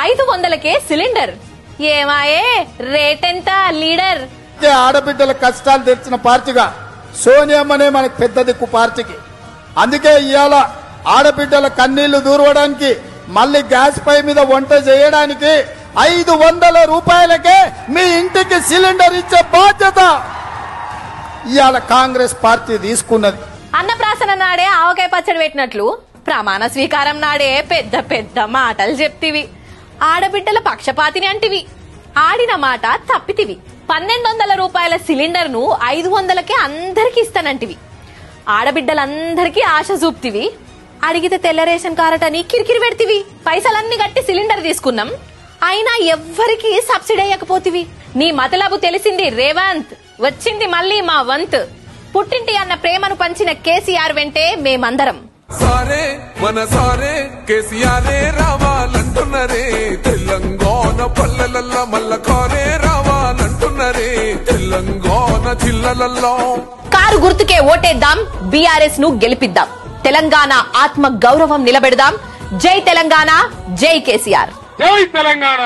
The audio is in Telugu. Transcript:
500కే సిలిండర్. ఏమాయే రేట్ ఎంత లీడర్? ఆడబిడ్డల కష్టాలు తెచ్చిన పార్టీగా సోనియమ్మనే మనకు పెద్ద దిక్కు పార్టీకి. అందుకే ఇవాళ ఆడబిడ్డల కన్నీళ్లు దూరవడానికి మళ్ళీ గ్యాస్ పై మీద వంట చేయడానికి 500 రూపాయలకే మీ ఇంటికి సిలిండర్ ఇచ్చే బాధ్యత ఇవాళ కాంగ్రెస్ పార్టీ తీసుకున్నది. అన్నప్రాసన నాడే ఆవకాయ పచ్చడి పెట్టినట్లు ప్రమాణ స్వీకారం నాడే పెద్ద పెద్ద మాటలు చెప్తివి. ఆడబిడ్డల పక్షపాతిని అంటివి. ఆడిన మాట తప్పితివి. 1200 రూపాయల సిలిండర్ ను 500కే అందరికి ఇస్తానంటివి. ఆడబిడ్డలందరికీ ఆశ చూపుతివి. అడిగితే తెల్ల రేషన్ కారటని కిరికిరి పెడితివి. పైసలన్నీ కట్టి సిలిండర్ తీసుకున్నాం, అయినా ఎవ్వరికి సబ్సిడీ అయ్యకపోతివి. నీ మతలబు తెలిసింది రేవంత్, వచ్చింది మళ్ళీ మా వంత్. పుట్టింటి అన్న ప్రేమను పంచిన కేసీఆర్ వెంటే మేమందరం. సారే మన సారే కేసీఆరే రావాలంటున్నరే, తెలంగాణ పల్లెలల్లో మల్ల కారే రావాలంటున్నరే, తెలంగాణ జిల్లాలలో. కారు గుర్తుకే ఓటేద్దాం, బీఆర్ఎస్ ను గెలిపిద్దాం, తెలంగాణ ఆత్మ గౌరవం నిలబెడదాం. జై తెలంగాణ, జై కేసీఆర్. జై తెలంగాణ.